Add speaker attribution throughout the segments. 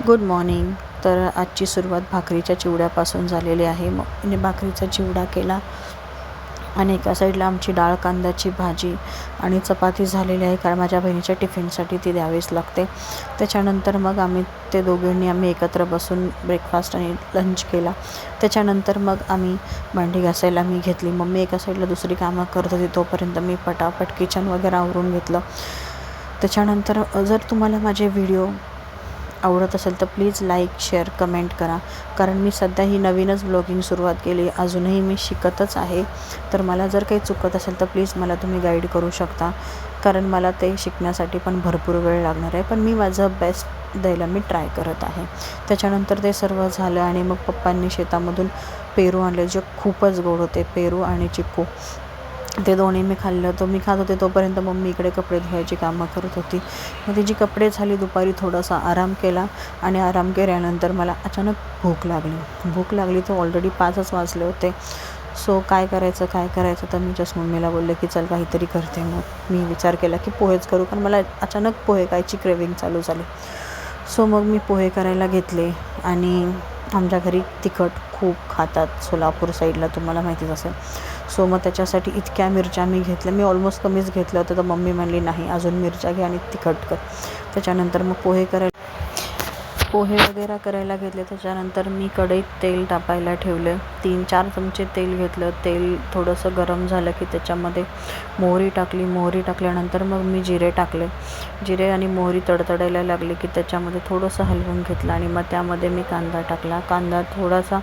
Speaker 1: Good morning. तर आजची सुरुवात भाकरीच्या चिवड्यापासून झालेली आहे. मग मी भाकरीचा चिवडा केला आणि एका साईडला आमची डाळ कांद्याची भाजी आणि चपाती झालेली आहे, कारण माझ्या बहिणीच्या टिफिनसाठी ती द्यावीच लागते. त्याच्यानंतर मग आम्ही दोघींनी एकत्र बसून ब्रेकफास्ट आणि लंच केला. त्याच्यानंतर मग आम्ही भांडी घासायला घेतली. मम्मी एका साईडला दुसरी कामं करत होती, तोपर्यंत मी पटापट किचन वगैरे आवरून घेतलं. त्याच्यानंतर जर तुम्हाला माझे व्हिडिओ आवडत असेल तर प्लीज लाईक, शेअर, कमेंट करा. कारण मी सध्या ही नवीनच ब्लॉगिंग सुरुवात केली, अजूनही मी शिकतच आहे. तर मला जर काही चुकत असेल तर प्लीज मला तुम्ही गाईड करू शकता, कारण मला ते शिकण्यासाठी पण भरपूर वेळ लागणार आहे. पण मी माझं बेस्ट द्यायला मी ट्राय करत आहे. त्याच्यानंतर ते सर्व झालं आणि मग पप्पांनी शेतामधून पेरू आणले, जे खूपच गोड होते. पेरू आणि चिक्कू ते दोन्ही मी खाल्लं. मी खात होते तोपर्यंत मम्मी इकडे कपडे धुवायची कामं करत होती. मग तिची कपडे झाली. दुपारी थोडासा आराम केला आणि आराम केल्यानंतर मला अचानक भूक लागली. तर ऑलरेडी 5च वाजले होते. सो काय करायचं तर मी जस्ट मम्मीला बोलले की चल काहीतरी करते. मग मी विचार केला की पोहेच करू, कारण मला अचानक पोहे खायची क्रेविंग चालू झाली. सो मग मी पोहे करायला घेतले. आणि आमच्या घरी तिखट खूप खातात, सोलापूर साईडला, तुम्हाला माहितीच असेल. सो मग त्याच्यासाठी इतक्या मिरच्या मी घेतल्या. मी ऑलमोस्ट कमीच घेतलं होतं, तर मम्मी म्हणली नाही अजून मिरच्या घे आणि तिखट कर. त्याच्यानंतर मग पोहे वगैरे करायला घेतले. त्याच्यानंतर मी कढईत तेल तापायला ठेवलं. 3-4 चमचे तेल घेतलं. तेल थोडंसं गरम झालं की त्याच्यामध्ये मोहरी टाकल्यानंतर मग मी जिरे टाकले. जिरे आणि मोहरी तडतडायला लागले की त्याच्यामध्ये थोडंसं हलवून घेतलं आणि मग त्यामध्ये मी कांदा टाकला. कांदा थोडासा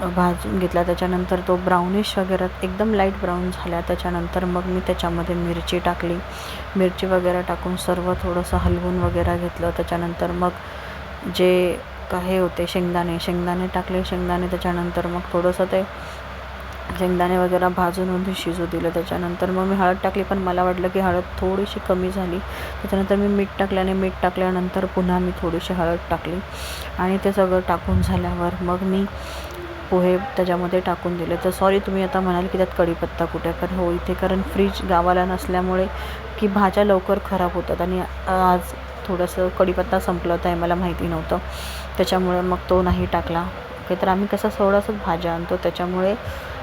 Speaker 1: भाजून घेतला. त्याच्यानंतर तो ब्राउनिश वगैरे एकदम लाईट ब्राऊन झाला. त्याच्यानंतर मग मी त्याच्यामध्ये मिरची टाकली. मिरची वगैरे टाकून सर्व थोडंसं हलवून वगैरे घेतलं. त्याच्यानंतर मग जे काही होते शेंगदाणे टाकले. त्याच्यानंतर मग थोडंसं ते शेंगदाणे वगैरे भाजून शिजू दिलं. त्याच्यानंतर मग मी हळद टाकली, पण मला वाटलं की हळद थोडीशी कमी झाली. त्याच्यानंतर मी मीठ टाकल्यानंतर पुन्हा मी थोडीशी हळद टाकली आणि ते सगळं टाकून झाल्यावर मग मी पोहे त्याच्यामध्ये टाकून दिले. तर सॉरी, तुम्ही आता म्हणाल की त्यात कढीपत्ता कुठे? कारण फ्रीज गावाला नसल्यामुळे की भाज्या लवकर खराब होतात आणि आज थोडंसं कढीपत्ता संपलं होतं, हे मला माहिती नव्हतं. त्याच्यामुळे मग तो नाही टाकला. तर आम्ही कसं थोडंसंच भाज्या आणतो, त्याच्यामुळे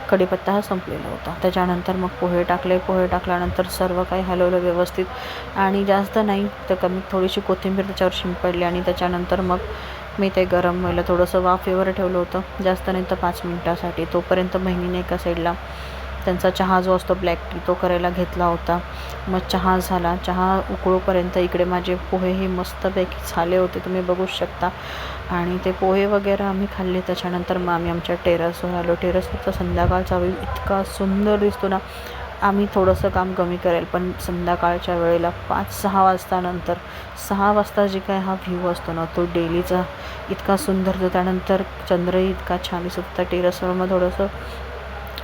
Speaker 1: कढीपत्ता हा संपलेला होता. त्याच्यानंतर मग पोहे टाकल्यानंतर सर्व काही हलवलं व्यवस्थित आणि जास्त नाही तर कमी थोडीशी कोथिंबीर त्याच्यावर शिंपडली आणि त्याच्यानंतर मग मी ते गरम व्हायला थोडंसं वाफेवर ठेवलं होतं, जास्त नाही तर 5 मिनटासाठी. तोपर्यंत बहिणीने एका साईडला त्यांचा चहा जो असतो ब्लॅक टी तो करायला घेतला होता. मग चहा झाला. चहा उकळोपर्यंत इकडे माझे पोहे हे मस्तपैकी झाले होते, तुम्ही बघू शकता. आणि ते पोहे वगैरे आम्ही खाल्ले. त्याच्यानंतर मग आम्ही आमच्या टेरेसवर आलो. टेरेसवरचा संध्याकाळचा व्ह्यू इतका सुंदर दिसतो ना. आम्ही थोडंसं काम कमी करेल, पण संध्याकाळच्या वेळेला 5-6 वाजतानंतर 6 वाजता जे काय हा व्ह्यू असतो ना, तो डेलीचा इतका सुंदर होतो. त्यानंतर चंद्रही इतका छान दिसत होता टेरेसवर. मग थोडंसं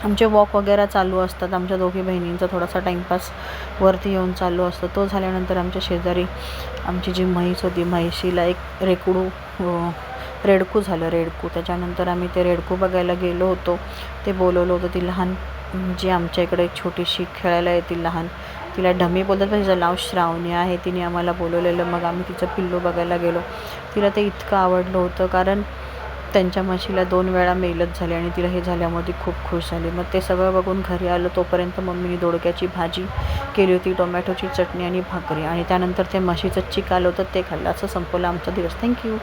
Speaker 1: आमचे वॉक वगैरे चालू असतात. आमच्या दोघी बहिणींचा थोडासा टाईमपास वरती येऊन चालू असतो. तो झाल्यानंतर आमच्या शेजारी आमची जी म्हैस होती, म्हैशीला एक रेडकू झालं. त्याच्यानंतर आम्ही ते रेडकू बघायला गेलो होतो. ते बोलवलं होतं. ती लहान जी आमच्या इकडे एक छोटीशी खेळायला येतील लहान, तिला ढमी बोलतात, पण तिचं नाव श्रावणी आहे. तिने आम्हाला बोलवलेलं. मग आम्ही तिचं पिल्लू बघायला गेलो. तिला ते इतकं आवडलं होतं, कारण त्यांच्या म्हशीला 2 वेळा मेलच झाली आणि तिला हे झाल्यामुळे ती खूप खुश झाली. मग ते सगळं बघून घरी आलो. तोपर्यंत मम्मीने दोडक्याची भाजी केली होती, टोमॅटोची चटणी आणि भाकरी, आणि त्यानंतर ते म्हशीचं चीक आलं होतं ते खाल्लं. असं संपवलं आमचा दिवस. थँक्यू.